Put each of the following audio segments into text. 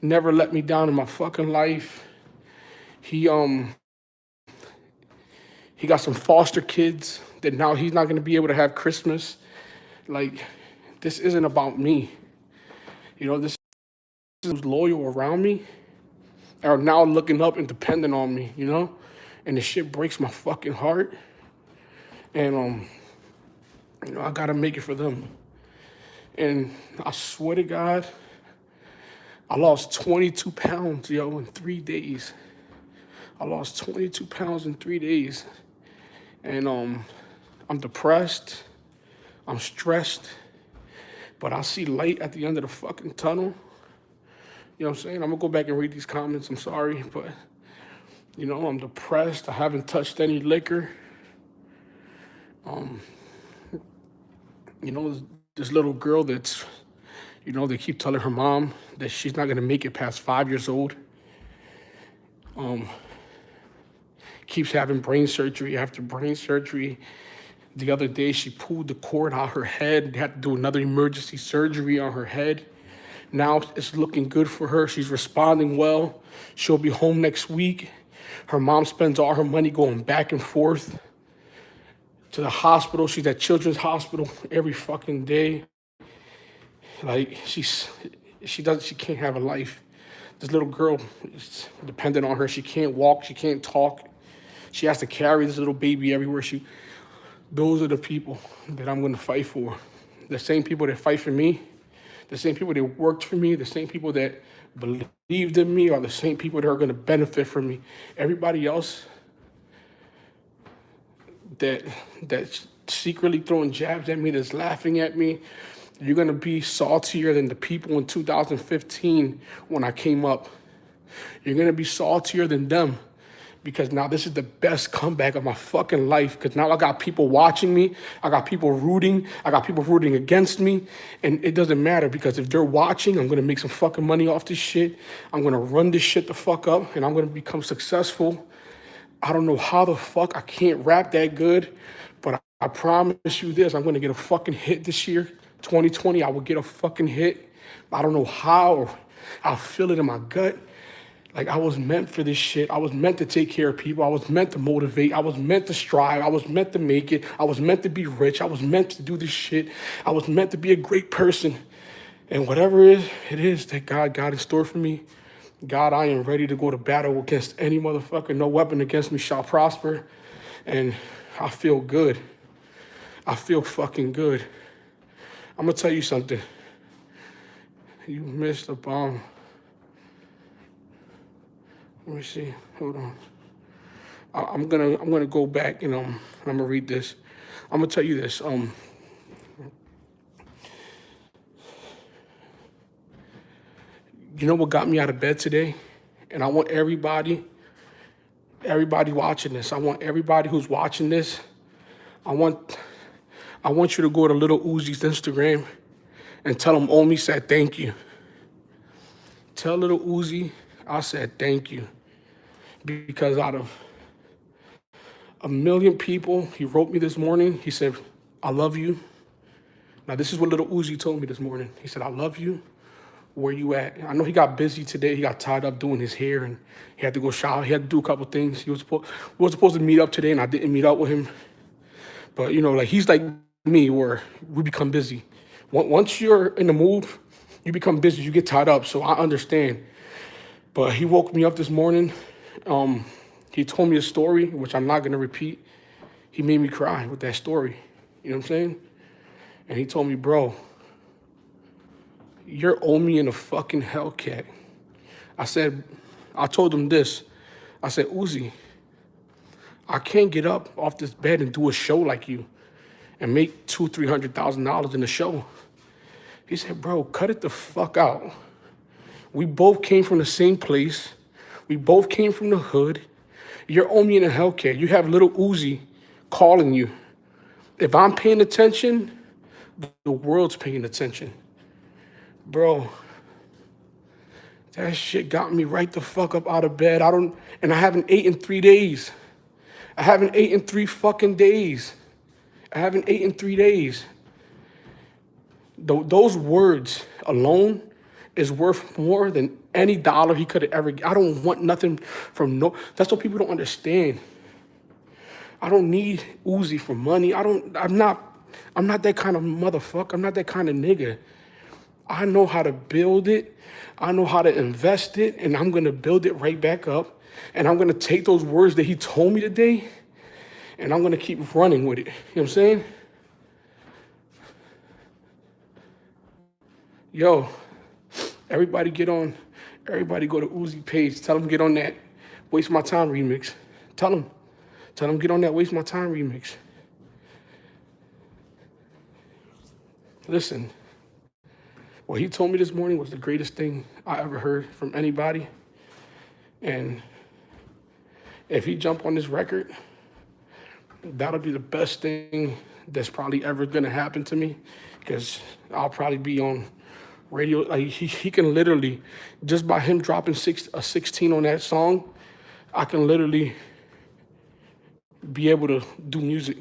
Never let me down in my fucking life. He he got some foster kids that now he's not gonna be able to have Christmas. Like, this isn't about me. This is loyal around me are now looking up and depending on me. And the shit breaks my fucking heart. And I gotta make it for them. And I swear to God, I lost 22 pounds, in 3 days. I lost 22 pounds in 3 days. And I'm depressed. I'm stressed. But I see light at the end of the fucking tunnel. You know what I'm saying? I'm gonna go back and read these comments. I'm sorry, but I'm depressed. I haven't touched any liquor. Um, this little girl they keep telling her mom that she's not gonna make it past 5 years old. Keeps having brain surgery after brain surgery. The other day, she pulled the cord out her head. They had to do another emergency surgery on her head. Now it's looking good for her. She's responding well. She'll be home next week. Her mom spends all her money going back and forth to the hospital. She's at Children's Hospital every fucking day. Like, she can't have a life. This little girl is dependent on her. She can't walk. She can't talk. She has to carry this little baby everywhere. Those are the people that I'm going to fight for. The same people that fight for me, the same people that worked for me, the same people that believed in me are the same people that are going to benefit from me. Everybody else that's secretly throwing jabs at me, that's laughing at me, you're going to be saltier than the people in 2015 when I came up. You're going to be saltier than them. Because now this is the best comeback of my fucking life. Because now I got people watching me. I got people rooting. I got people rooting against me. And it doesn't matter because if they're watching, I'm going to make some fucking money off this shit. I'm going to run this shit the fuck up and I'm going to become successful. I don't know how the fuck I can't rap that good. But I promise you this, I'm going to get a fucking hit this year. 2020, I will get a fucking hit. I don't know how. I'll feel it in my gut. Like, I was meant for this shit. I was meant to take care of people. I was meant to motivate. I was meant to strive. I was meant to make it. I was meant to be rich. I was meant to do this shit. I was meant to be a great person. And whatever it is that God got in store for me, God, I am ready to go to battle against any motherfucker. No weapon against me shall prosper. And I feel good. I feel fucking good. I'm going to tell you something. You missed a bomb. Let me see. Hold on. I'm gonna go back and I'm gonna read this. I'm gonna tell you this. You know what got me out of bed today? And I want everybody watching this. I want everybody who's watching this. I want you to go to Little Uzi's Instagram and tell him Omi said thank you. Tell Little Uzi I said thank you. Because out of a million people, he wrote me this morning. He said, I love you. Now, this is what Little Uzi told me this morning. He said, I love you. Where you at? I know he got busy today. He got tied up doing his hair, and he had to go shower. He had to do a couple things. We were supposed to meet up today, and I didn't meet up with him. But, like, he's like me, where we become busy. Once you're in the mood, you become busy. You get tied up, so I understand. But he woke me up this morning. He told me a story, which I'm not going to repeat. He made me cry with that story. You know what I'm saying? And he told me, bro, you're Omi in a fucking hellcat. I told him this. I said, Uzi, I can't get up off this bed and do a show like you and make $200,000-$300,000 in a show. He said, bro, cut it the fuck out. We both came from the same place. We both came from the hood. You're Omi in a hellcat. You have Little Uzi calling you. If I'm paying attention, the world's paying attention. Bro, that shit got me right the fuck up out of bed. And I haven't ate in 3 days. I haven't ate in 3 fucking days. I haven't ate in 3 days. Those words alone is worth more than any dollar he could have ever. I don't want nothing from no. That's what people don't understand. I don't need Uzi for money. I'm not that kind of motherfucker. I'm not that kind of nigga. I know how to build it. I know how to invest it, and I'm gonna build it right back up. And I'm gonna take those words that he told me today, and I'm gonna keep running with it. You know what I'm saying? Yo, everybody get on. Everybody go to Uzi page. Tell him get on that Waste My Time remix. Tell him. Tell him get on that Waste My Time remix. Listen, what he told me this morning was the greatest thing I ever heard from anybody. And if he jump on this record, that'll be the best thing that's probably ever gonna happen to me, because I'll probably be on radio. Like he can literally, just by him dropping a 16 on that song, I can literally be able to do music.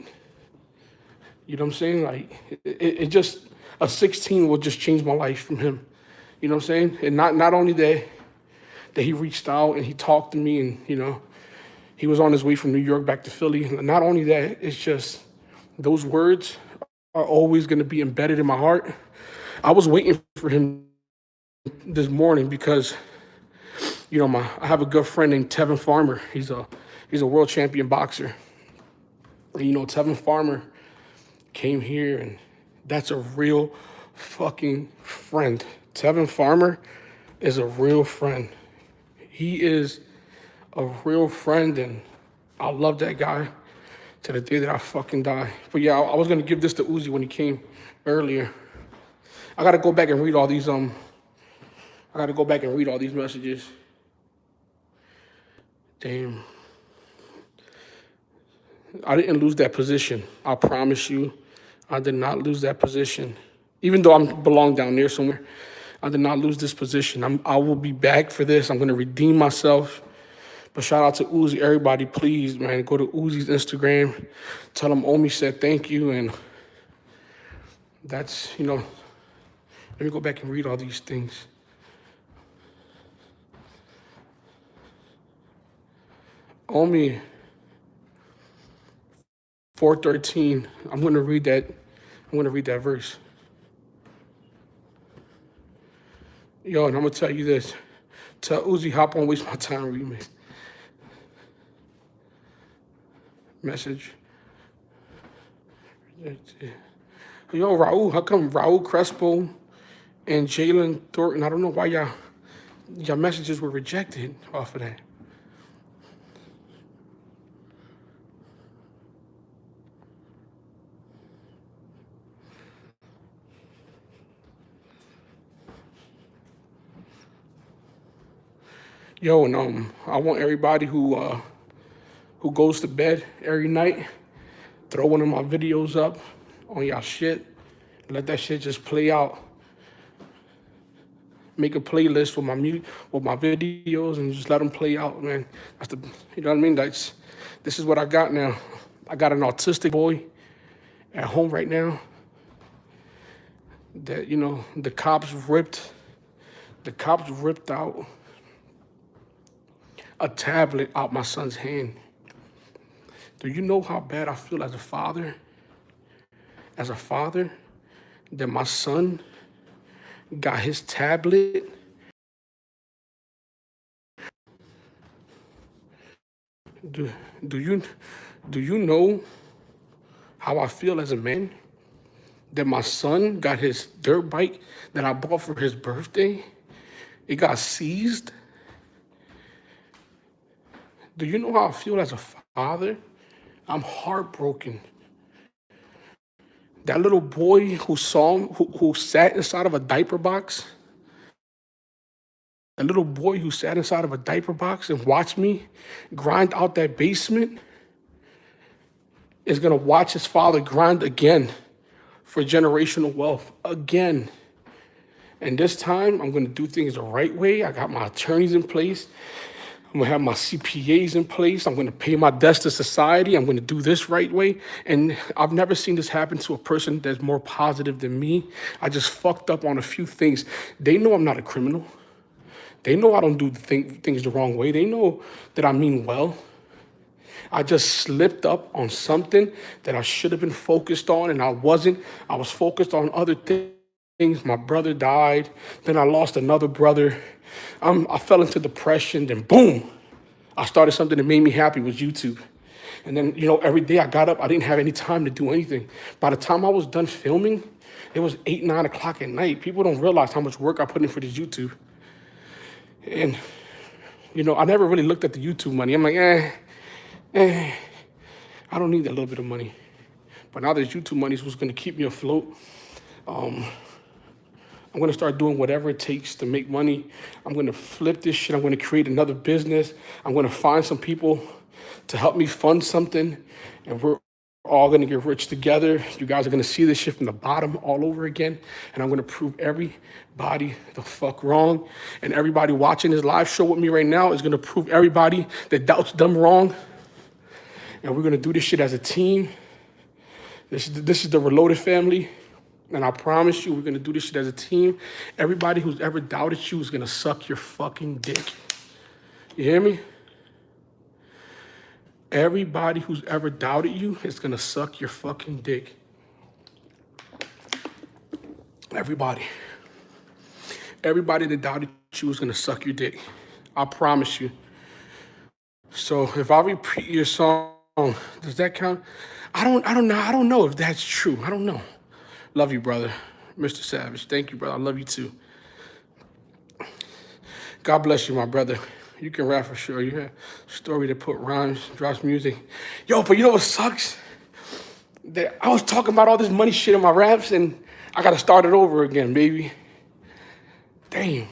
You know what I'm saying? Like it just, a 16 will just change my life from him. You know what I'm saying? And not only that he reached out and he talked to me, and he was on his way from New York back to Philly. Not only that, it's just those words are always going to be embedded in my heart. I was waiting for him this morning because I have a good friend named Tevin Farmer. He's a world champion boxer. And Tevin Farmer came here, and that's a real fucking friend. Tevin Farmer is a real friend. He is a real friend, and I love that guy to the day that I fucking die. But yeah, I was gonna give this to Uzi when he came earlier. I gotta go back and read all these messages. Damn. I didn't lose that position. I promise you, I did not lose that position. Even though I belong down there somewhere, I did not lose this position. I will be back for this. I'm gonna redeem myself. But shout out to Uzi. Everybody, please, man, go to Uzi's Instagram. Tell him Omi said thank you. And that's, let me go back and read all these things. Omi 4:13. I'm gonna read that verse. Yo, and I'm gonna tell you this. Tell Uzi hop on Waste My Time remix. Message. Yo, Raul, how come Raul Crespo and Jalen Thornton, I don't know why y'all messages were rejected off of that. Yo, and I want everybody who goes to bed every night, throw one of my videos up on y'all shit. Let that shit just play out. Make a playlist with my videos, and just let them play out, man. You know what I mean? This is what I got now. I got an autistic boy at home right now that, the cops ripped out a tablet out my son's hand. Do you know how bad I feel as a father? As a father, that my son got his tablet. Do you know how I feel as a man? That my son got his dirt bike that I bought for his birthday. It got seized. Do you know how I feel as a father? I'm heartbroken. That little boy who sat inside of a diaper box, and watched me grind out that basement, is gonna watch his father grind again for generational wealth again. And this time, I'm gonna do things the right way. I got my attorneys in place. I'm gonna have my CPAs in place. I'm gonna pay my debts to society. I'm gonna do this right way. And I've never seen this happen to a person that's more positive than me. I just fucked up on a few things. They know I'm not a criminal. They know I don't do things the wrong way. They know that I mean well. I just slipped up on something that I should have been focused on, and I wasn't. I was focused on other things. My brother died. Then I lost another brother. I fell into depression. Then boom, I started something that made me happy, was YouTube. And then, every day I got up, I didn't have any time to do anything. By the time I was done filming, it was 8, 9 o'clock at night. People don't realize how much work I put in for this YouTube. And, I never really looked at the YouTube money. I'm like, I don't need that little bit of money. But now this YouTube money is what's going to keep me afloat. I'm going to start doing whatever it takes to make money. I'm going to flip this shit. I'm going to create another business. I'm going to find some people to help me fund something. And we're all going to get rich together. You guys are going to see this shit from the bottom all over again. And I'm going to prove everybody the fuck wrong. And everybody watching this live show with me right now is going to prove everybody that doubts them wrong. And we're going to do this shit as a team. This is the Reloaded family. And I promise you, we're going to do this shit as a team. Everybody who's ever doubted you is going to suck your fucking dick. You hear me? Everybody who's ever doubted you is going to suck your fucking dick. Everybody. Everybody that doubted you is going to suck your dick. I promise you. So if I repeat your song, does that count? I don't know if that's true. I don't know. Love you, brother. Mr. Savage. Thank you, brother. I love you too. God bless you, my brother. You can rap for sure. You have a story to put rhymes, drops music. Yo, but you know what sucks? That I was talking about all this money shit in my raps, and I got to start it over again, baby. Damn.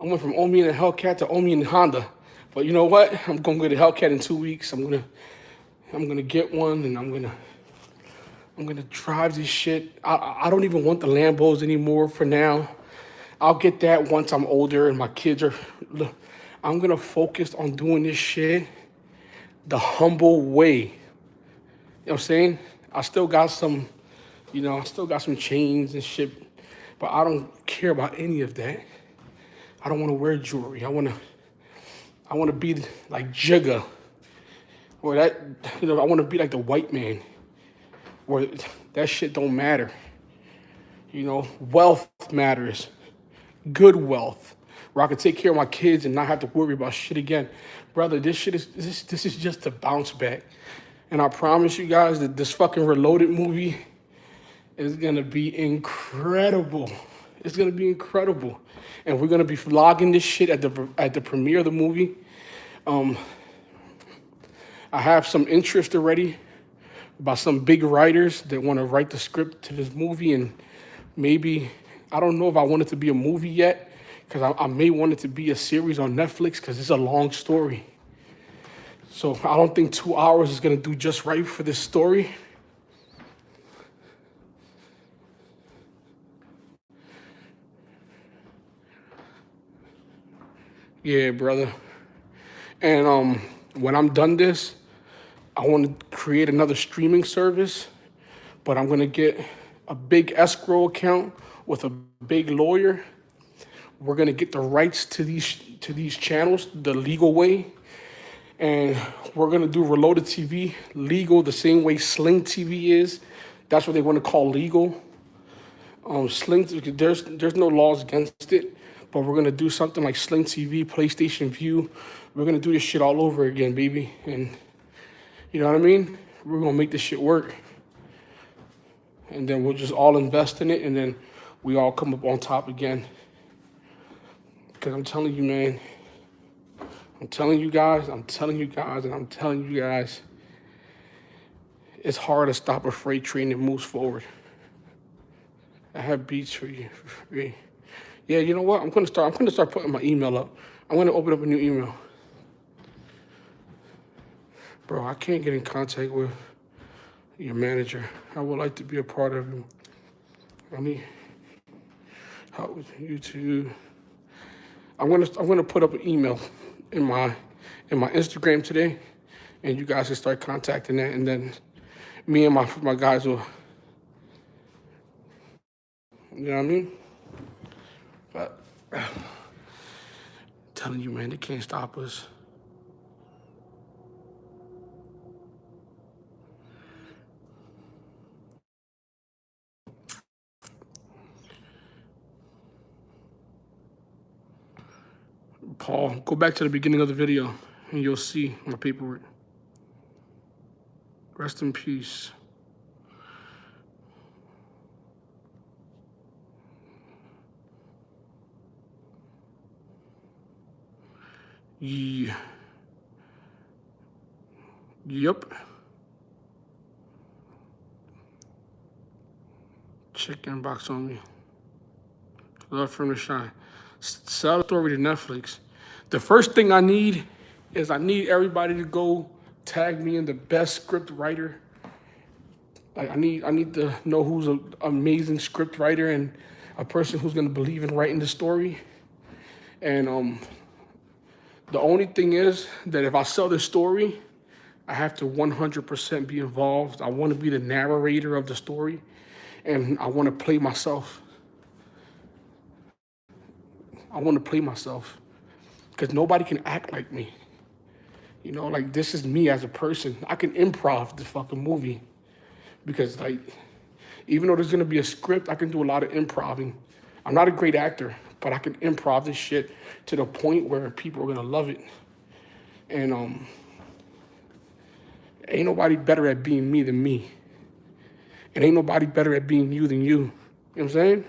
I went from Omi and a Hellcat to Omi and Honda. But you know what? I'm going to get a Hellcat in 2 weeks. I'm gonna get one, and I'm gonna drive this shit. I don't even want the Lambos anymore for now. I'll get that once I'm older and my kids are. I'm gonna focus on doing this shit the humble way. You know what I'm saying? I still got some, chains and shit, but I don't care about any of that. I don't want to wear jewelry. I want to be like Jigga, or that. I want to be like the white man, where that shit don't matter. Wealth matters. Good wealth, where I can take care of my kids and not have to worry about shit again. Brother, this is just a bounce back. And I promise you guys that this fucking Reloaded movie is gonna be incredible. It's gonna be incredible. And we're gonna be vlogging this shit at the premiere of the movie. I have some interest already by some big writers that want to write the script to this movie, and maybe, I don't know if I want it to be a movie yet, because I may want it to be a series on Netflix, because it's a long story. So I don't think 2 hours is going to do just right for this story. Yeah, brother. And when I'm done this, I want to create another streaming service, but I'm going to get a big escrow account with a big lawyer. We're going to get the rights to these channels the legal way. And we're going to do Reloaded TV legal the same way Sling TV is. That's what they want to call legal. Sling, there's no laws against it, but we're going to do something like Sling TV, PlayStation View. We're going to do this shit all over again, baby. And you know what I mean? We're going to make this shit work. And then we'll just all invest in it, and then we all come up on top again. Because I'm telling you, man, I'm telling you guys, it's hard to stop a freight train that moves forward. I have beats for you. Yeah, you know what? I'm gonna start putting my email up. I'm gonna open up a new email. Bro, I can't get in contact with your manager. I would like to be a part of you. I need help with YouTube. I'm gonna put up an email in my Instagram today, and you guys can start contacting that, and then me and my guys will, you know what I mean? But telling you, man, they can't stop us. Paul, go back to the beginning of the video, and you'll see my paperwork. Rest in peace. Yeah. Yep. Check inbox on me. Love from the shine. Sell the story to Netflix. The first thing I need is I need everybody to go tag me in the best script writer. Like I need to know who's an amazing script writer and a person who's gonna believe in writing the story. And the only thing is that if I sell this story, I have to 100% be involved. I want to be the narrator of the story, and I want to play myself. I want to play myself because nobody can act like me. You know, like this is me as a person. I can improv the fucking movie because, like, even though there's gonna be a script, I can do a lot of improving. I'm not a great actor, but I can improv this shit to the point where people are gonna love it. And ain't nobody better at being me than me. And ain't nobody better at being you than you. You know what I'm saying?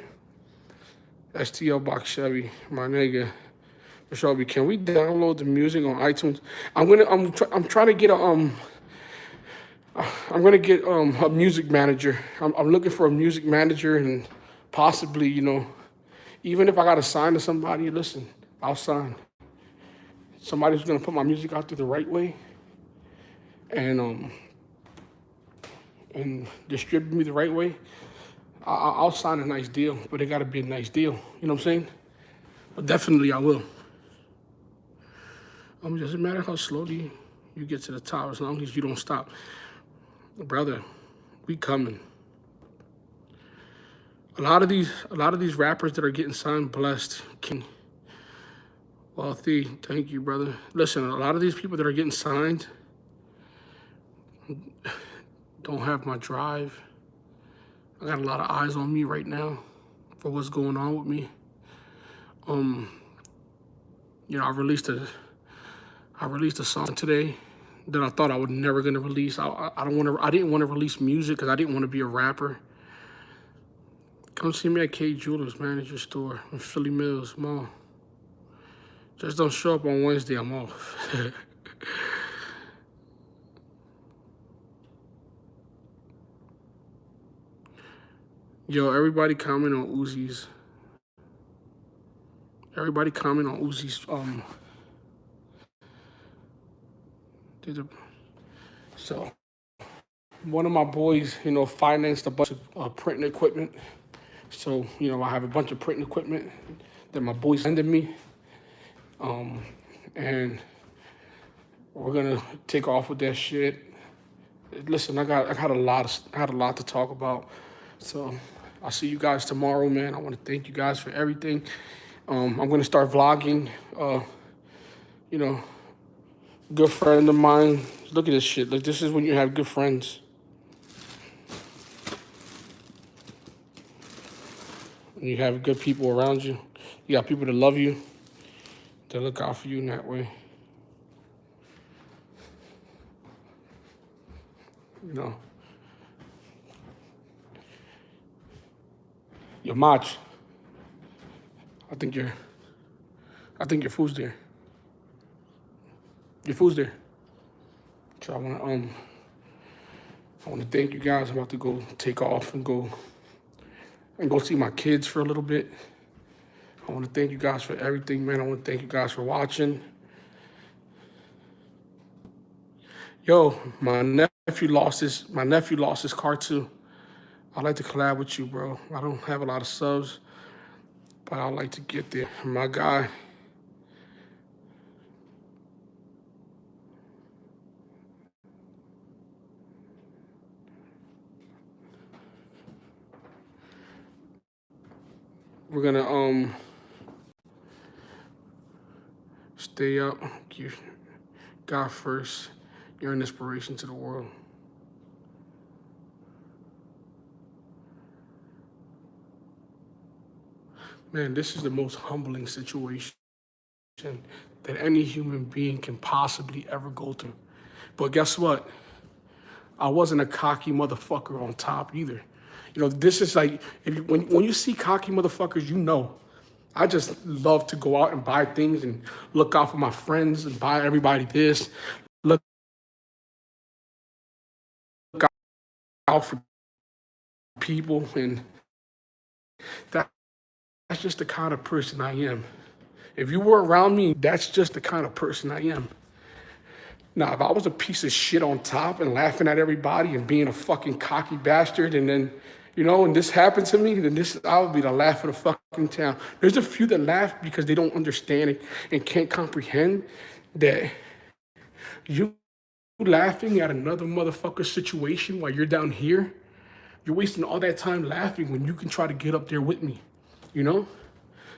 STL Box Chevy, my nigga. Shelby, can we download the music on iTunes? I'm trying to get a music manager. I'm looking for a music manager and possibly, you know, even if I gotta sign to somebody, listen, I'll sign. Somebody who's gonna put my music out there the right way and distribute me the right way. I'll sign a nice deal, but it gotta be a nice deal. You know what I'm saying? But definitely I will. It doesn't matter how slowly you get to the top as long as you don't stop. Brother, we coming. A lot of these rappers that are getting signed, blessed, king, wealthy, thank you, brother. Listen, a lot of these people that are getting signed don't have my drive. I got a lot of eyes on me right now for what's going on with me. You know, I released a song today that I thought I was never gonna release. I didn't want to release music because I didn't want to be a rapper. Come see me at K Jewelers Manager Store in Philly Mills Mall. Just don't show up on Wednesday, I'm off. Yo, everybody comment on Uzi's. Everybody comment on Uzi's. So, one of my boys, you know, financed a bunch of printing equipment. So, you know, I have a bunch of printing equipment that my boys sended me. And we're gonna take off with that shit. Listen, I had a lot to talk about. So I'll see you guys tomorrow, man. I want to thank you guys for everything. I'm gonna start vlogging. You know, good friend of mine. Look at this shit. Like, this is when you have good friends. When you have good people around you. You got people that love you, that look out for you in that way. You know. Yo, Mach, I think your food's there. Your food's there. So I wanna thank you guys. I'm about to go take off and go see my kids for a little bit. I want to thank you guys for everything, man. I want to thank you guys for watching. Yo, my nephew lost his car too. I'd like to collab with you, bro. I don't have a lot of subs, but I'd like to get there. My guy, We're gonna stay up. Give God first. You're an inspiration to the world. Man, this is the most humbling situation that any human being can possibly ever go through. But guess what? I wasn't a cocky motherfucker on top either. You know, this is like, when you see cocky motherfuckers, you know. I just love to go out and buy things and look out for my friends and buy everybody this, look out for people. And that, that's just the kind of person I am. If you were around me, that's just the kind of person I am. Now, if I was a piece of shit on top and laughing at everybody and being a fucking cocky bastard, and then, and this happened to me, then I would be the laugh of the fucking town. There's a few that laugh because they don't understand it and can't comprehend that you laughing at another motherfucker's situation while you're down here, you're wasting all that time laughing when you can try to get up there with me, you know?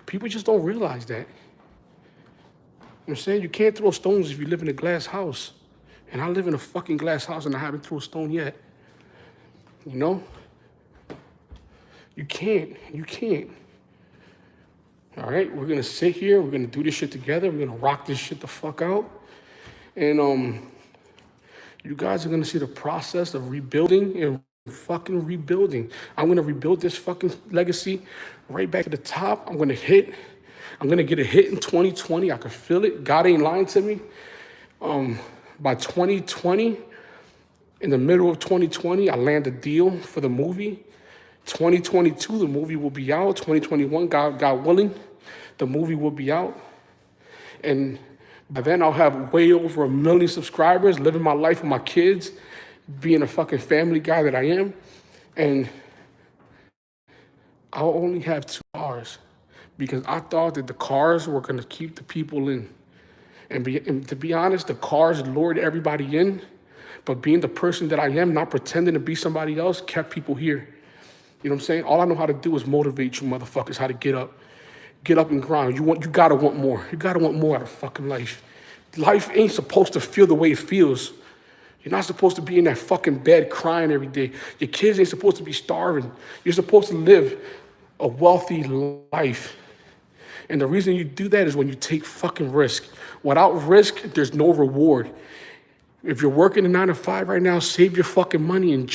People just don't realize that. You know what I'm saying? You can't throw stones if you live in a glass house. And I live in a fucking glass house and I haven't thrown a stone yet. You know? You can't. You can't. All right? We're going to sit here. We're going to do this shit together. We're going to rock this shit the fuck out. And you guys are going to see the process of rebuilding and fucking rebuilding. I'm going to rebuild this fucking legacy right back to the top. I'm going to get a hit in 2020. I can feel it. God ain't lying to me. By 2020, in the middle of 2020, I land a deal for the movie. 2022, the movie will be out. 2021, God willing, the movie will be out. And by then, I'll have way over 1 million subscribers, living my life with my kids, being a fucking family guy that I am. And I'll only have 2 cars because I thought that the cars were going to keep the people in. And to be honest, the cars lured everybody in, but being the person that I am, not pretending to be somebody else, kept people here. You know what I'm saying? All I know how to do is motivate you motherfuckers how to get up and grind. You gotta want more. You gotta want more out of fucking life. Life ain't supposed to feel the way it feels. You're not supposed to be in that fucking bed crying every day. Your kids ain't supposed to be starving. You're supposed to live a wealthy life. And the reason you do that is when you take fucking risk. Without risk, there's no reward. If you're working a 9 to 5 right now, save your fucking money and